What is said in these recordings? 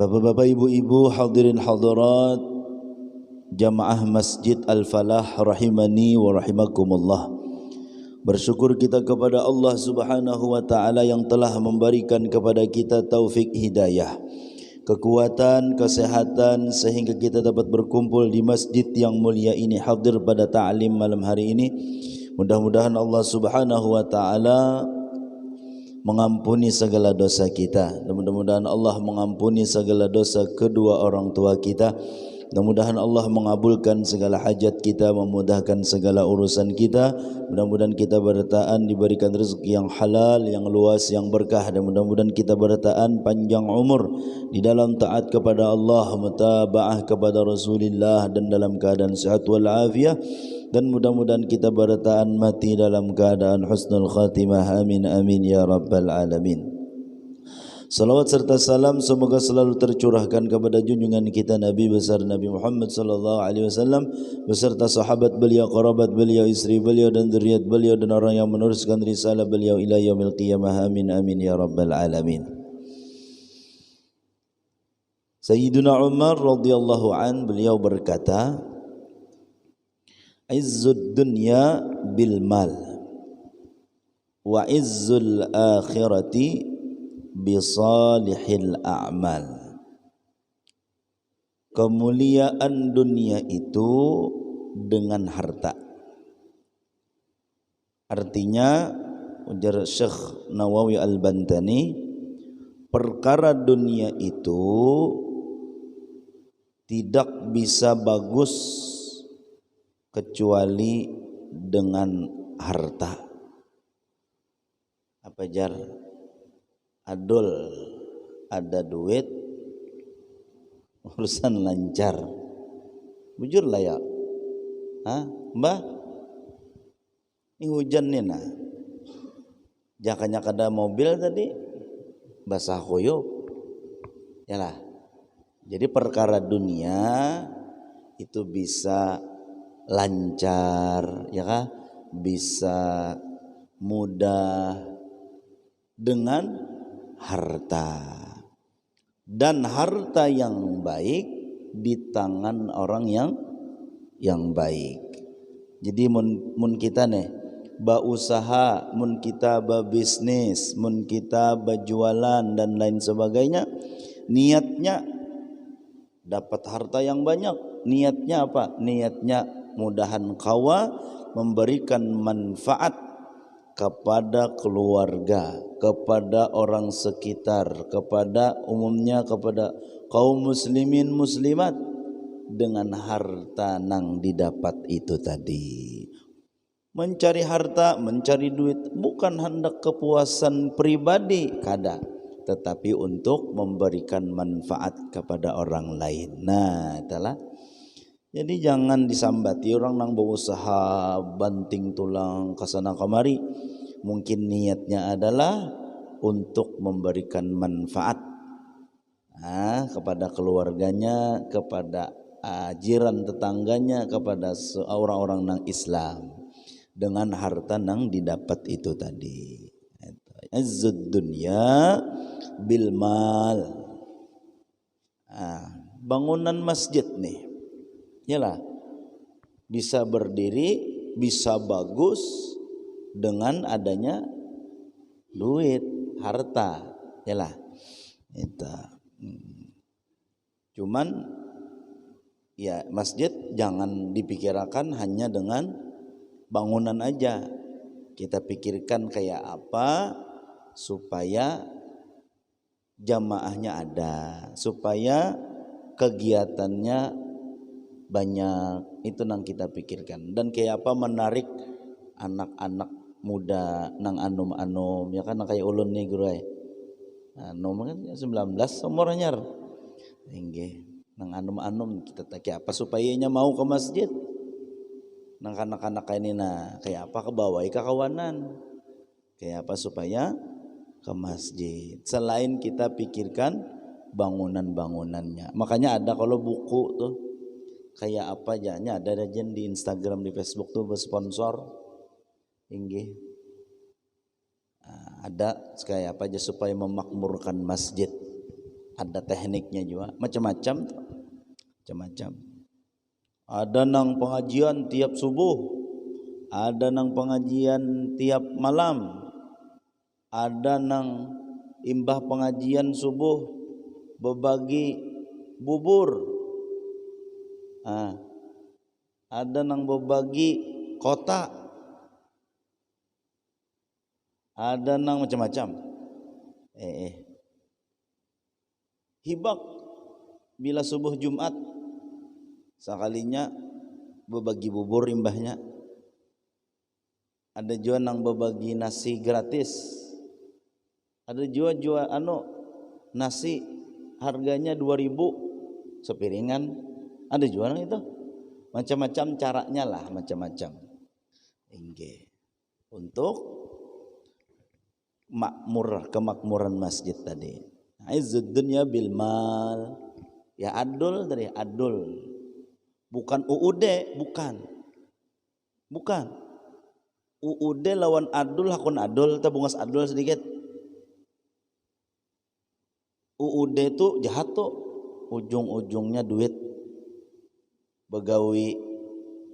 Bapak-bapak, ibu-ibu, hadirin hadirat jamaah Masjid Al-Falah rahimani wa rahimakumullah. Bersyukur kita kepada Allah Subhanahu wa taala yang telah memberikan kepada kita taufik hidayah, kekuatan, kesehatan sehingga kita dapat berkumpul di masjid yang mulia ini, hadir pada ta'lim malam hari ini. Mudah-mudahan Allah Subhanahu wa taala mengampuni segala dosa kita, dan mudah-mudahan Allah mengampuni segala dosa kedua orang tua kita. Mudah-mudahan Allah mengabulkan segala hajat kita, memudahkan segala urusan kita. Mudah-mudahan kita bertahan diberikan rezeki yang halal, yang luas, yang berkah, dan mudah-mudahan kita bertahan panjang umur di dalam taat kepada Allah, mutabaah kepada Rasulullah, dan dalam keadaan sehat wal afiah. Dan mudah-mudahan kita bertahan mati dalam keadaan husnul khatimah. Amin amin ya rabbal alamin. Salawat serta salam semoga selalu tercurahkan kepada junjungan kita Nabi besar Nabi Muhammad sallallahu alaihi wasallam beserta sahabat beliau, kerabat beliau, istri beliau dan zuriat beliau, dan orang yang meneruskan risalah beliau ila yaumil qiyamah. Amin amin ya rabbal alamin. Sayyiduna Umar radhiyallahu an, beliau berkata, izzud dunya bil mal wa izzul akhirati bisalihil a'mal. Kemuliaan dunia itu dengan harta. Artinya, ujar Syekh Nawawi Al-Bantani, perkara dunia itu tidak bisa bagus kecuali dengan harta. Apa jar? Adul ada duit, urusan lancar. Bujur lah ya. Mbah? Ini hujan nih nah. Jakanya kada mobil tadi basah koyok. Yalah. Jadi perkara dunia itu bisa lancar, ya kan? Bisa mudah dengan harta, dan harta yang baik di tangan orang yang baik. Jadi mun kita nih ba usaha, mun kita ba bisnis, mun kita ba jualan dan lain sebagainya, niatnya dapat harta yang banyak. Niatnya apa? Niatnya mudahan kawa memberikan manfaat kepada keluarga, kepada orang sekitar, kepada umumnya kepada kaum muslimin muslimat dengan harta nang didapat itu tadi. Mencari harta, mencari duit bukan hendak kepuasan pribadi kada, tetapi untuk memberikan manfaat kepada orang lain. Nah, itulah. Jadi jangan disambati orang nang berusaha banting tulang kesana kemari. Mungkin niatnya adalah untuk memberikan manfaat kepada keluarganya, kepada jiran tetangganya, kepada orang-orang nang Islam dengan harta nang didapat itu tadi. Izzud dunya bil mal. Bangunan masjid nih, yalah, bisa berdiri, bisa bagus dengan adanya duit, harta, yalah. Itu. Cuman ya masjid jangan dipikirkan hanya dengan bangunan aja. Kita pikirkan kayak apa supaya jamaahnya ada, supaya kegiatannya banyak, itu nang kita pikirkan. Dan kayak apa menarik anak-anak muda nang anum-anum, ya kan, kayak ulun nih guru ay. Anum kan 19 umurnya. Tinggi nang anum-anum kita kayak apa supaya nya mau ke masjid. Nang anak-anak kayak ini nah, kayak apa kebawai kakawanan. Kayak apa supaya ke masjid. Selain kita pikirkan bangunan-bangunannya. Makanya ada kalau buku tuh kayak apa janya, ada aja di Instagram, di Facebook tuh bersponsor tinggi. Ada kayak apa aja supaya memakmurkan masjid. ada tekniknya juga macam-macam. Ada nang pengajian tiap subuh, ada nang pengajian tiap malam, ada nang imbah pengajian subuh berbagi bubur, ada nang berbagi kotak, ada nang macam-macam. Hibak bila subuh Jumat sekalinya berbagi bubur imbahnya. Ada juga nang berbagi nasi gratis. Ada juga nasi harganya 2.000 sepiringan. Ada juga nang itu. Macam-macam caranya lah, macam-macam. Untuk kemakmuran masjid tadi. Izzud dunya bil mal. Ya adul dari adul. Bukan UUD, bukan. UUD lawan adul, hakun adul, kita bungas adul sedikit. UUD itu jahat tuh, ujung-ujungnya duit. Begawi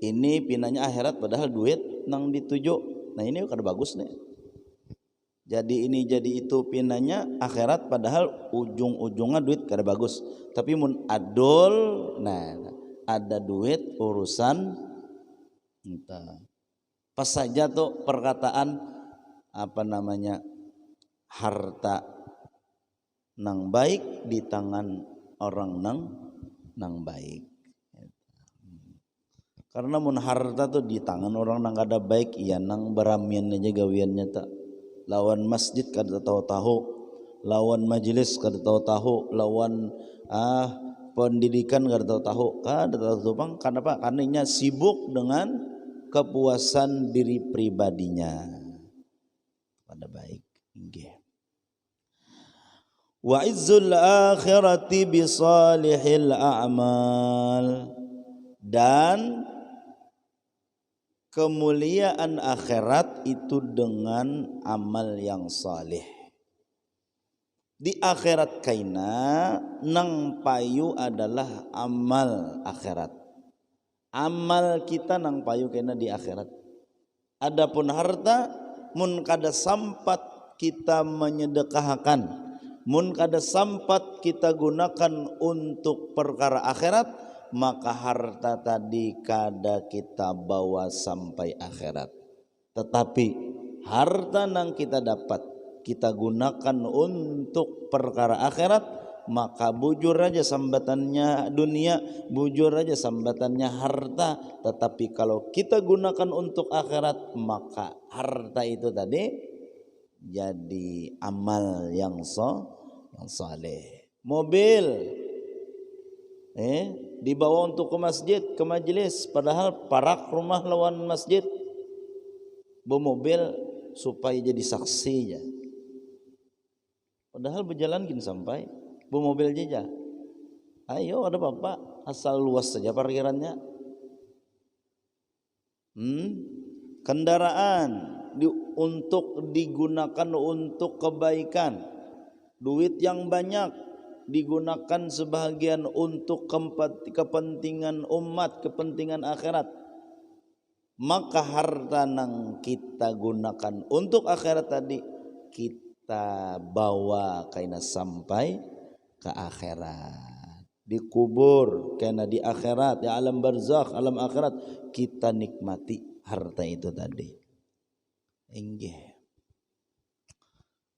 ini pinanya akhirat padahal duit nang dituju. Nah ini kada bagus nih. Jadi ini jadi itu pinanya akhirat padahal ujung-ujungnya duit kada bagus. Tapi mun adol, nah ada duit urusan entah. Pas saja tuh perkataan harta nang baik di tangan orang nang baik. Karena mun harta tuh di tangan orang nang kada baik, iya nang beramian aja gawiannya tak. Lawan masjid kada tahu-tahu, lawan majelis kada tahu-tahu, lawan pendidikan kada tahu-tahu, kada tahu bang. Kenapa? Karena sibuk dengan kepuasan diri pribadinya. Pada baik. Wa izzul akhirati bi salihil a'mal. Dan kemuliaan akhirat itu dengan amal yang saleh. Di akhirat kaina nang payu adalah amal akhirat. Amal kita nang payu kaina di akhirat. Adapun harta mun kada sampat kita menyedekahkan, mun kada sampat kita gunakan untuk perkara akhirat, maka harta tadi kada kita bawa sampai akhirat. Tetapi harta nang kita dapat kita gunakan untuk perkara akhirat, maka bujur aja sambatannya dunia, bujur aja sambatannya harta. Tetapi kalau kita gunakan untuk akhirat, maka harta itu tadi jadi amal yang saleh. Mobil dibawa untuk ke masjid, ke majelis, padahal parak rumah lawan masjid. Bermobil supaya jadi saksi ya. Padahal berjalan gini sampai bermobil aja. Ayo ada bapak, asal luas saja parkirannya. Kendaraan untuk digunakan untuk kebaikan. Duit yang banyak digunakan sebahagian untuk kepentingan umat, kepentingan akhirat. Maka harta nang kita gunakan untuk akhirat tadi kita bawa kaina sampai ke akhirat. Dikubur kaina di akhirat, di alam barzakh, alam akhirat kita nikmati harta itu tadi. Inggih.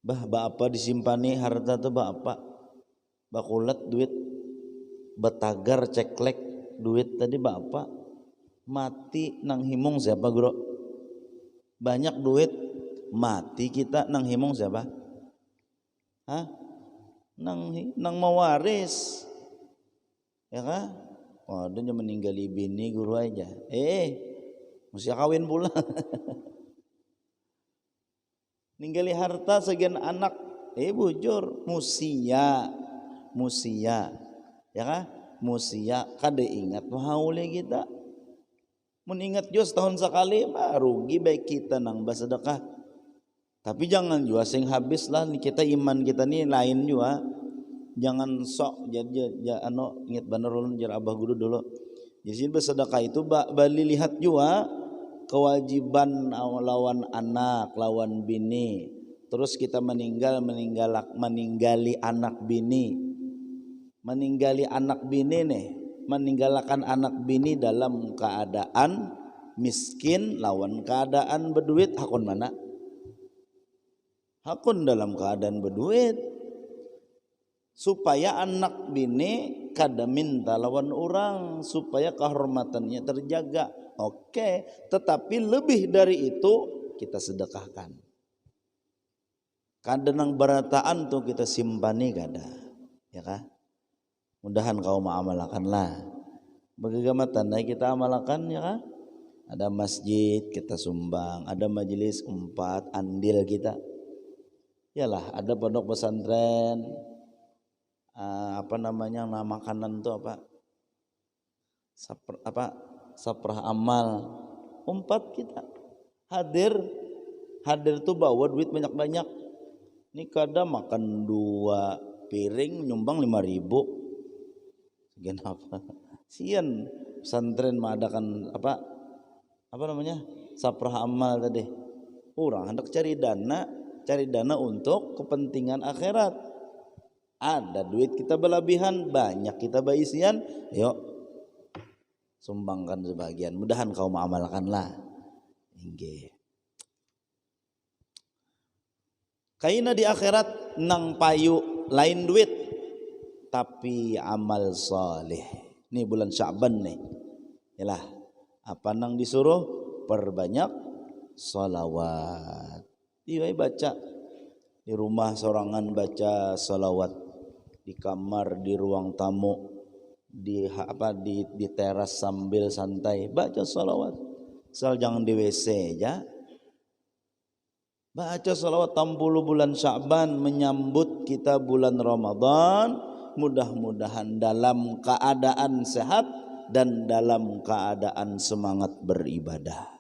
Apa disimpani harta tu apa? Bakulat duit, betagar ceklek duit tadi bapak mati nang himung siapa bro? Banyak duit mati kita nang himung siapa? Nang mawaris ya kan? Waduh nya meninggali bini guru aja. Mesti kawin pula. Ninggali harta sekian anak bujur musia ya kan, musia kada ingat mahaule kita. Mun ingat jo setahun sekali rugi baik kita nang bersedekah. Tapi jangan juga sing habis lah kita, iman kita ni lain juga. jangan sok jadi ingat bener ulun jar abah guru dulu. Jadi bersedekah itu bali lihat juga kewajiban lawan anak, lawan bini. Terus kita meninggali anak bini. Meninggali anak bini nih, meninggalkan anak bini dalam keadaan miskin lawan keadaan berduit, hakun mana? Hakun dalam keadaan berduit. Supaya anak bini kada minta lawan orang, supaya kehormatannya terjaga. Oke, tetapi lebih dari itu kita sedekahkan. Kada nang berataan tuh kita simpani kada, ya kah? Mudahan kau mengamalkanlah. Bagaimana tanda kita amalkan, ya kah? Ada masjid kita sumbang, ada majelis 4 andil kita. Yalah, ada pondok pesantren, nama makanan tuh saprah amal 4 kita hadir tuh bawa duit banyak-banyak. Ini kadang makan 2 piring nyumbang 5.000. Kenapa? Sian pesantren mengadakan saprah amal tadi. Orang hendak cari dana untuk kepentingan akhirat. Ada duit kita berlebihan, banyak kita baisian, yuk sumbangkan sebagian. Mudahan kau mengamalkanlah. Inggih. Kaina di akhirat nang payu lain duit tapi amal saleh. Ini bulan Sya'ban nih. Yalah, apa nang disuruh? Perbanyak salawat. Iya baca di rumah sorangan baca salawat, di kamar, di ruang tamu, di teras sambil santai baca salawat. Asal jangan di WC ya. Baca salawat 60 bulan Sya'ban menyambut kita bulan Ramadan. Mudah-mudahan dalam keadaan sehat dan dalam keadaan semangat beribadah.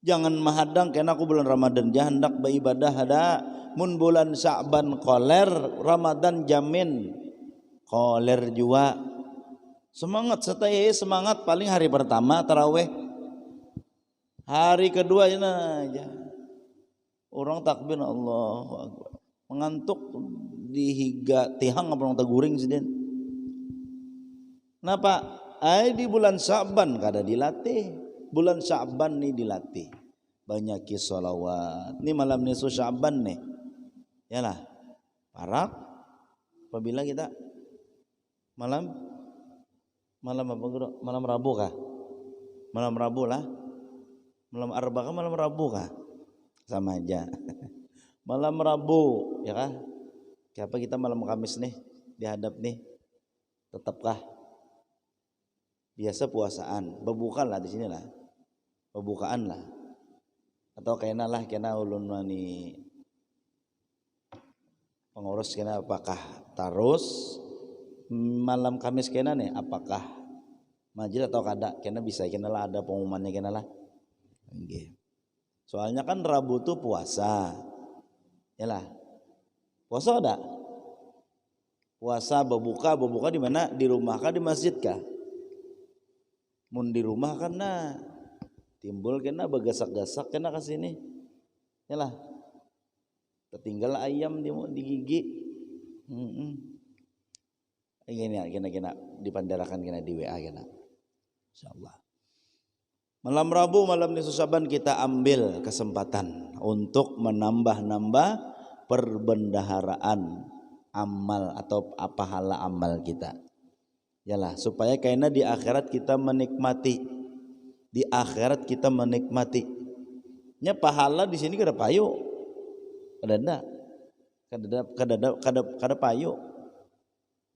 Jangan mahadang kena aku bulan Ramadan jah hendak beribadah ada. Mun bulan Sya'ban koler, Ramadan jamin koler juga. Semangat setai semangat paling hari pertama taraweh. Hari kedua aja. Orang takbir Allahu Akbar. Mengantuk dihiga tihang apa orang teguring siden. Kenapa? Di bulan Sya'ban kada dilatih. Bulan Sya'ban nih dilatih. Banyaki sholawat. Ini malam nisfu Sya'ban nih. Yalah. Parak. Apabila kita malam apa guru? Malam Rabu kah? Malam Rabu lah. Malam Arba kah? Malam Rabu kah? Sama aja. Malam Rabu, ya kah? Kenapa kita malam Kamis nih dihadap nih? Tetapkah? Biasa puasaan, berbuka lah di sini lah, berbukaan lah. Atau kena ulun mani pengurus kena apakah terus malam Kamis kena nih? Apakah majlis atau kada? Kena bisa kena lah ada pengumumannya kena lah. Okay. Soalnya kan Rabu tuh puasa. Yalah. Puasa ada? Puasa berbuka di mana? Di rumah kah di masjid kah? Mun di rumah kan nah timbul kena bagasak-gasak kena ke sini. Yalah. Tertinggal ayam di gigi. Kena dipandarakan kena di WA kena. Insyaallah. Malam Rabu, malam nisfu Sya'ban kita ambil kesempatan untuk menambah perbendaharaan amal atau pahala amal kita. Yalah, supaya karena di akhirat kita menikmati. Di akhirat kita menikmati. Nya pahala di sini kada payu. Kada payu.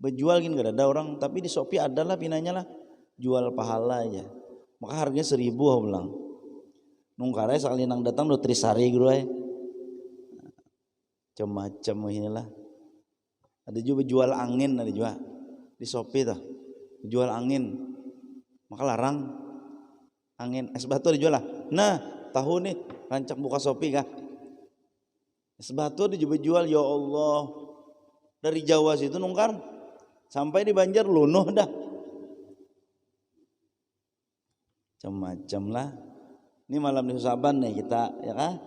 Berjual gini kada ada orang, tapi di Shopee adalah pinanya lah jual pahala aja. Maka harganya 1.000 bilang. Nungkarai sekali nang datang nutrisari gitu ay. Macam-macam inilah. Ada juga jual angin, ada juga di Shopee tuh. Jual angin. Maka larang angin es batu dijual lah. Nah, tahu nih rancak buka Shopee kah? Es batu dijual ya Allah. Dari Jawa situ nungkar sampai di Banjar lunuh dah. Macam-macam lah. Ini malam Saban nih kita ya kan.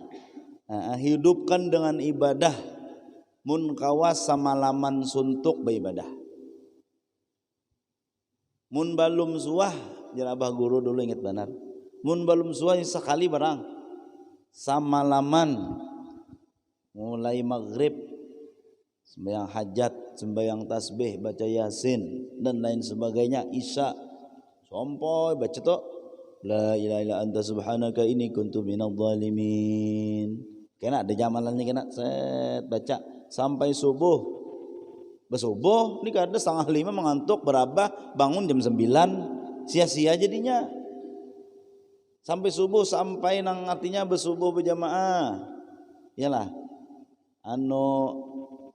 Hidupkan dengan ibadah. Mun kawas samalaman suntuk beribadah. Mun balum suah jar abah guru dulu ingat benar. Mun balum suah sekali barang samalaman mulai maghrib sembahyang hajat, sembahyang tasbih, baca yasin dan lain sebagainya, isya sampai baca tu la ilaha illa anta subhanaka inni kuntu minadh dhalimin. Kena ada jamalannya kena set baca sampai subuh. Bersubuh ni kada 4:30 mengantuk berabah bangun jam 9 sia-sia jadinya. Sampai subuh sampai nang artinya bersubuh berjamaah. Iyalah.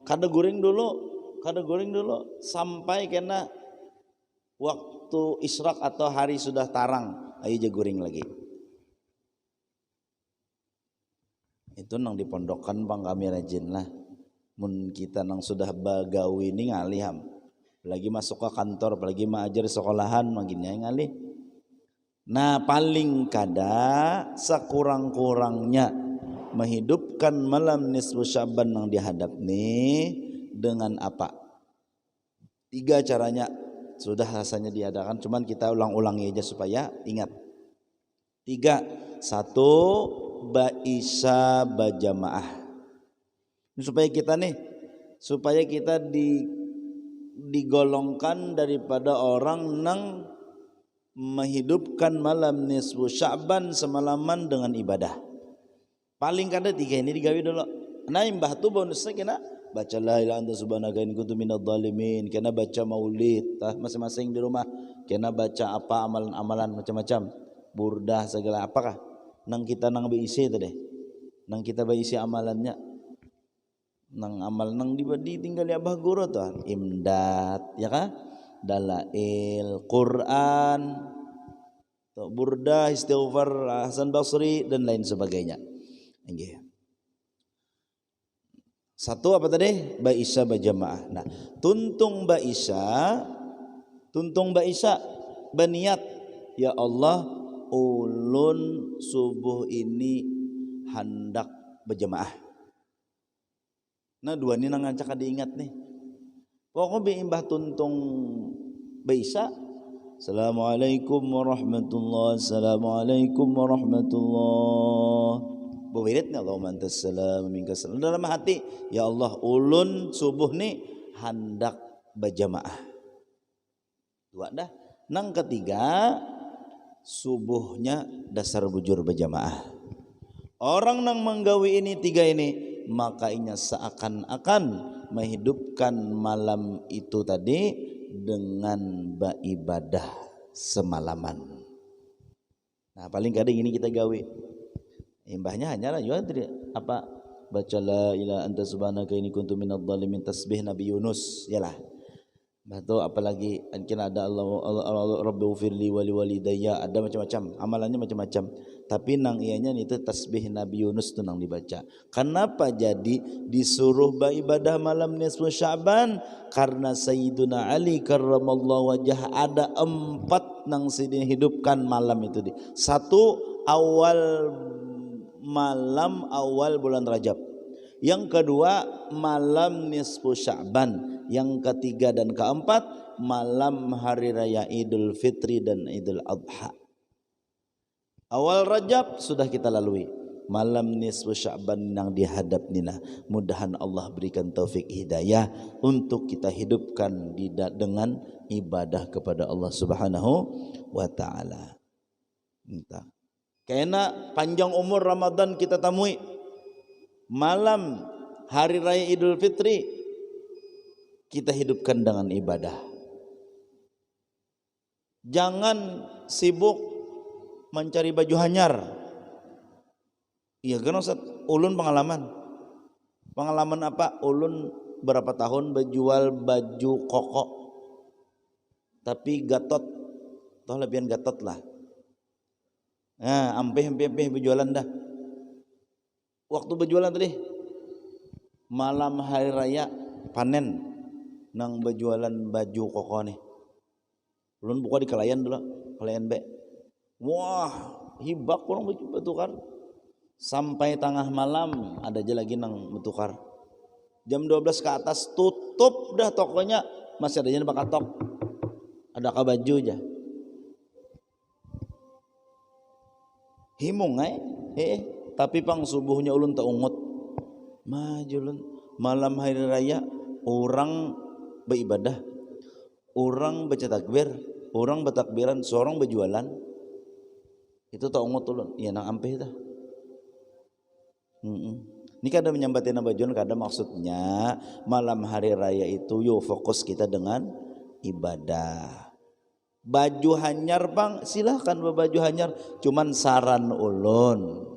Kada guring dulu sampai kena waktu isyraq atau hari sudah tarang ayo je guring lagi. Itu nang dipondokkan bang kami rajin lah. Mun kita nang sudah bagawi ni ngalih ham. Apalagi masuk ke kantor, apalagi mengajar sekolahan maginnya ngalih. Nah paling kada sekurang-kurangnya menghidupkan malam nisfu Sya'ban yang dihadap ni dengan apa? 3 caranya sudah rasanya diadakan, cuman kita ulang-ulangi aja supaya ingat. 3, 1 ba'isya bajamaah. Supaya kita digolongkan daripada orang nang menghidupkan malam nisfu Sya'ban semalaman dengan ibadah. Paling kada 3 ini digawe dulu. Nah imbah tu bonusnya kena baca la ilaha anta subhanaka inni kuntu minadh dhalimin, kena baca maulid masing-masing di rumah, kena baca apa amalan-amalan macam-macam, burdah segala apakah nang kita nang beisi tu deh. Nang kita beisi amalannya nang amal nang ditinggal abah guru tu imdad ya kan, dalail Quran tu burdah istighfar Hasan Basri dan lain sebagainya. Nggih. 1 apa tadi? Ba'isya berjamaah. Nah, tuntung ba'isya berniat ya Allah ulun subuh ini hendak berjamaah. Nah 2 ni nang ngancak diingat nih. Pokoknya imbah tuntung ba'isya Assalamualaikum warahmatullahi Assalamualaikum warahmatullahi Bawirit ni Allahumma antas salam minkas salam. Dalam hati ya Allah ulun subuh ni hendak berjamaah. 2 dah. Nang ketiga subuhnya dasar bujur berjamaah. Orang nang menggawi ini 3 ini maka inya seakan-akan menghidupkan malam itu tadi dengan beribadah semalaman. Nah paling kadang ini kita gawe. Imbahnya hanyalah juga apa baca la ilaha anta subhanaka inni kuntu minadh dhalimin tasbih Nabi Yunus yalah. Batu apalagi kena ada Allah Rabbighfirli wa liwalidayya, ada macam-macam amalannya macam-macam. Tapi nang ianya itu tasbih Nabi Yunus tu nang dibaca. Kenapa jadi disuruh beribadah malam nisfu Sya'ban? Karena Sayyiduna Ali karramallahu wajah ada 4 nang sidin hidupkan malam itu di. 1 awal bulan Rajab. Yang kedua malam nisfu Sya'ban. Yang ketiga dan keempat malam hari raya Idul Fitri dan Idul Adha. Awal Rajab sudah kita lalui. Malam nisfu Sya'ban yang dihadap nina. Mudahan Allah berikan taufik hidayah untuk kita hidupkan dengan ibadah kepada Allah Subhanahu wa taala. Minta. Karena panjang umur Ramadan kita tamui. Malam hari raya Idul Fitri kita hidupkan dengan ibadah. Jangan sibuk mencari baju hanyar. Iya kan Ustaz, ulun pengalaman. Pengalaman apa? Ulun berapa tahun berjual baju koko. Tapi gatot. Tahu lebihan gatot lah. Nah, ampeh berjualan dah. Waktu berjualan tadi malam hari raya panen nang berjualan baju koko nih. Ulun buka di Kalayan dulu, Kalayan B. Wah, hibak orang bertukar. Sampai tengah malam ada aja lagi nang bertukar. Jam 12 ke atas tutup dah tokonya, masih ada aja bakal tok. Ada ka baju aja. Himung tapi pang subuhnya ulun tak ungut. Maju ulun malam hari raya orang beribadah, orang baca takbir, orang bertakbiran, seorang berjualan. Itu tak ungut ulun. Ya nang ampeh dah. Ini kadang menyambatin bajuan, kadang maksudnya malam hari raya itu yo fokus kita dengan ibadah. Baju hanyar bang, silahkan baju hanyar. Cuman saran ulun,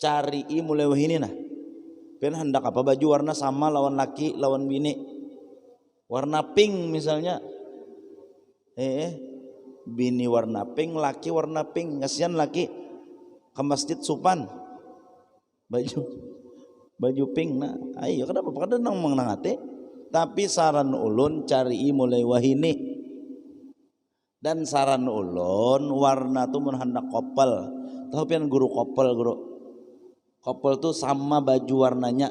cari mulai wahini nah. Pen hendak apa baju warna sama lawan laki lawan bini. Warna pink misalnya. Bini warna pink, laki warna pink. Kasihan laki ke masjid supan. Baju pink nah. Ayo kenapa kada nang menangate. Tapi saran ulun cari mulai wahini. Dan saran ulun warna tuh mun hendak kopel. Tahu pian guru kopel guru. Kopel tuh sama baju warnanya.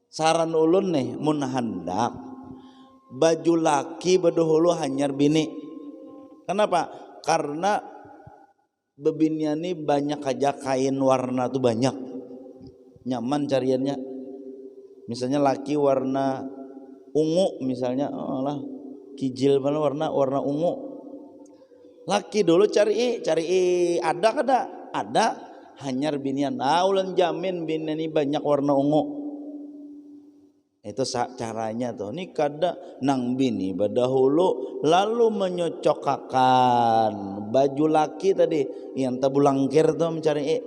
Saran ulun nih mun hendak baju laki bedahulu hanyar bini. Kenapa? Karena bebinian ini banyak aja kain warna tuh banyak. Nyaman cariannya. Misalnya laki warna ungu misalnya, kijil mana warna ungu. Laki dulu cari ada hanyar binian. Ulan jamin binian ini banyak warna ungu. Itu caranya tuh. Ini kada nang bini badahulu lalu menyocokkan baju laki tadi yang tabulangkir tuh mencari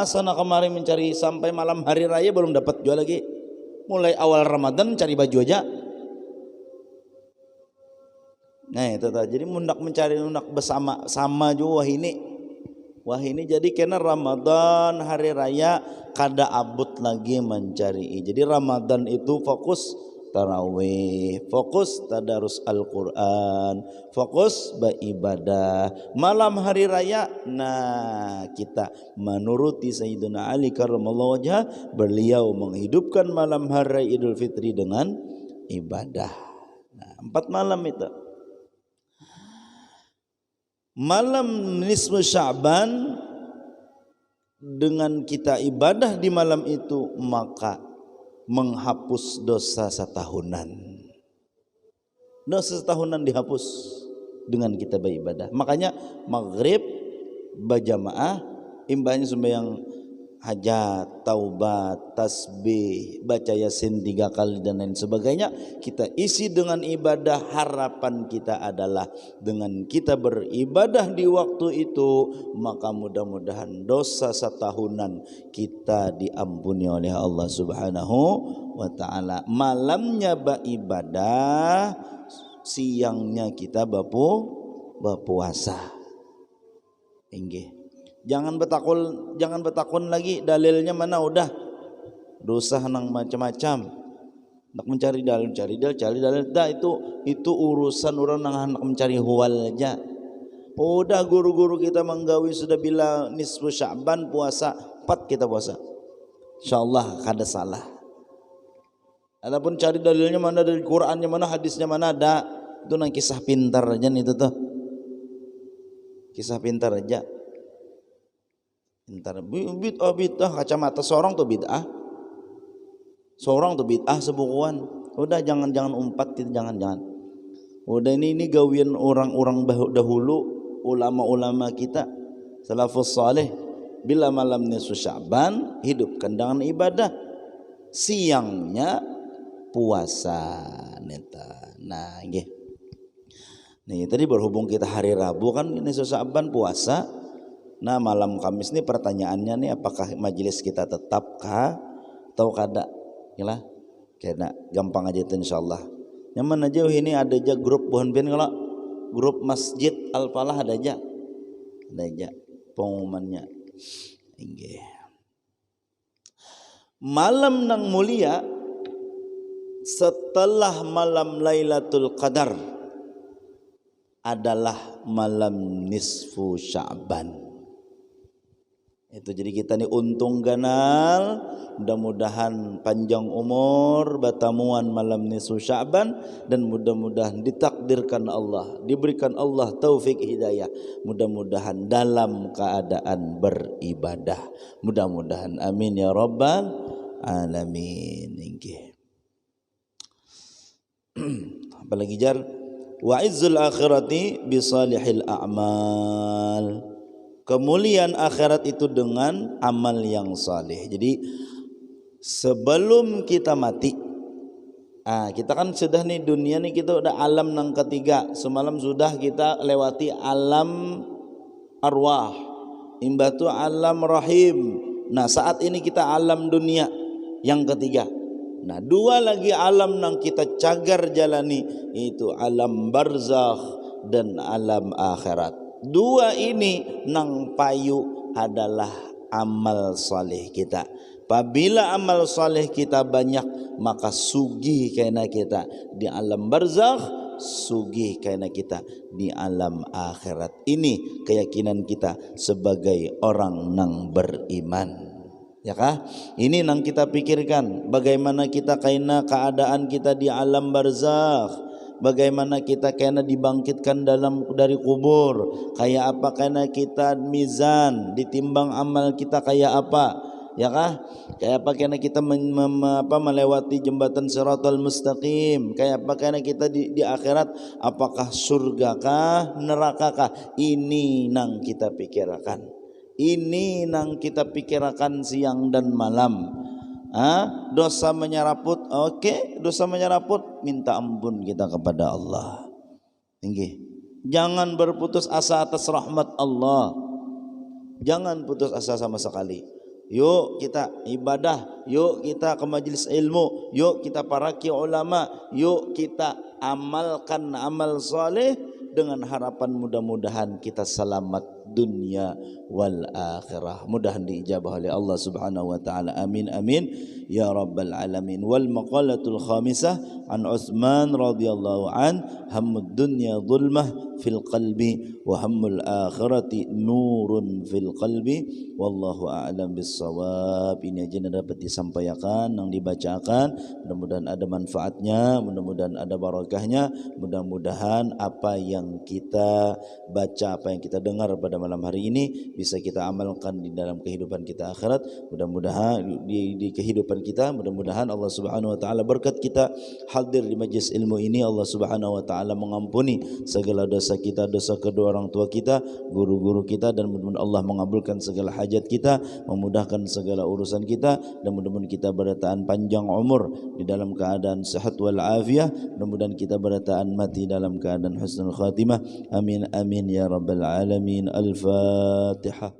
sana kemarin mencari sampai malam hari raya belum dapat jual lagi. Mulai awal Ramadan cari baju aja. Nah itu tadi. Jadi mundak mencari bersama sama juga wah ini jadi kena Ramadan hari raya kada abut lagi mencari. Jadi Ramadan itu fokus tarawih, fokus tadarus Al-Quran, fokus beribadah. Malam hari raya, nah kita menuruti Sayyidina Ali karramallahu wajhah, beliau menghidupkan malam hari Idul Fitri dengan ibadah. Nah, 4 malam itu. Malam nisfu Sya'ban dengan kita ibadah di malam itu maka menghapus dosa setahunan. Dosa setahunan dihapus dengan kita beribadah. Makanya maghrib berjamaah imbahnya sembahyang hajat, taubat, tasbih, baca yasin 3 kali dan lain sebagainya. Kita isi dengan ibadah. Harapan kita adalah dengan kita beribadah di waktu itu maka mudah-mudahan dosa setahunan kita diampuni oleh Allah Subhanahu wa ta'ala. Malamnya beribadah, siangnya kita berpuasa. Inggih. Jangan betakun lagi dalilnya mana, udah dosa nang macam-macam. Nak mencari dalil, cari dalil. Dah itu urusan orang nang hendak mencari huwal aja. Udah guru-guru kita menggawi sudah bila nisfu Sya'ban puasa 4 kita puasa. Insyaallah kada salah. Adapun cari dalilnya mana, dari Qur'annya mana, hadisnya mana, ada itu nang kisah pintar aja itu tuh. Kisah pintar aja. Ntar bid'ah kacamata seorang tuh bid'ah sebukuan. Udah jangan umpat gitu, jangan. Udah ini gawian orang-orang dahulu, ulama-ulama kita salafus saleh. Bila malam nisfu Sya'ban hidupkan dengan ibadah, siangnya puasa neta. Nah nggih. Nih tadi berhubung kita hari Rabu kan nisfu Sya'ban puasa. Nah malam Kamis ini pertanyaannya nih, apakah majelis kita tetapkah atau kada? Yalah, kena gampang aja itu insyaallah. Nyaman aja ini ada aja grup buhan ben kalau grup Masjid Al-Falah ada aja pengumumannya. Inggih. Malam nang mulia setelah malam Lailatul Qadar adalah malam nisfu Sya'ban. Itu jadi kita ni untung ganal, mudah-mudahan panjang umur, bertamuan malam nisfu Sya'ban, dan mudah-mudahan ditakdirkan Allah, diberikan Allah taufik hidayah, mudah-mudahan dalam keadaan beribadah. Mudah-mudahan, amin ya rabbal alamin. Nggih. Apalagi jar wa izzul akhirati bi salihil a'mal. Kemuliaan akhirat itu dengan amal yang saleh. Jadi sebelum kita mati, kita kan sudah nih dunia nih, kita udah alam yang ketiga. Semalam sudah kita lewati alam arwah, imbah tu alam rahim. Nah saat ini kita alam dunia yang ketiga. Nah dua lagi alam yang kita cagar jalani, itu alam barzakh dan alam akhirat. Dua ini nang payu adalah amal saleh kita. Apabila amal saleh kita banyak, maka sugih kaina kita di alam barzakh, sugih kaina kita di alam akhirat. Ini keyakinan kita sebagai orang nang beriman. Ya kah? Ini nang kita pikirkan, bagaimana kita kaina keadaan kita di alam barzakh. Bagaimana kita kena dibangkitkan dari kubur, kayak apa kena kita mizan, ditimbang amal kita kayak apa, ya kah? Kayak apa kena kita melewati jembatan Shiratal Mustaqim, kayak apa kena kita di akhirat, apakah surga kah, neraka kah? Ini nang kita pikirkan. Ini nang kita pikirkan siang dan malam. Dosa menyeraput, dosa menyeraput, minta ampun kita kepada Allah. Tinggi. Jangan berputus asa atas rahmat Allah. Jangan putus asa sama sekali. Yuk kita ibadah, yuk kita ke majlis ilmu, yuk kita paraki ulama, yuk kita amalkan amal saleh dengan harapan mudah-mudahan kita selamat dunia wal akhirah. Mudahan diijabah oleh Allah Subhanahu wa taala. Amin amin ya rabbal alamin. Wal maqalatul khamisah an Utsman radhiyallahu an, hammud dunya dhulmah fil qalbi wa hammul akhirati nurun fil qalbi, wallahu a'lam bissawab. Ini aja yang dapat disampaikan, yang dibacakan. Mudah-mudahan ada manfaatnya, mudah-mudahan ada barakahnya, mudah-mudahan apa yang kita baca, apa yang kita dengar pada malam hari ini bisa kita amalkan di dalam kehidupan kita akhirat. Mudah-mudahan di kehidupan kita, mudah-mudahan Allah Subhanahu wa taala berkat kita hadir di majlis ilmu ini, Allah Subhanahu wa taala mengampuni segala dosa kita, dosa kedua orang tua kita, guru-guru kita, dan mudah-mudahan Allah mengabulkan segala hajat kita, memudahkan segala urusan kita, dan mudah-mudahan kita bertahan panjang umur di dalam keadaan sehat wal afiah. Mudah-mudahan kita bertahan mati dalam keadaan husnul khatimah. Amin amin ya rabbal alamin. Al-Fatihah.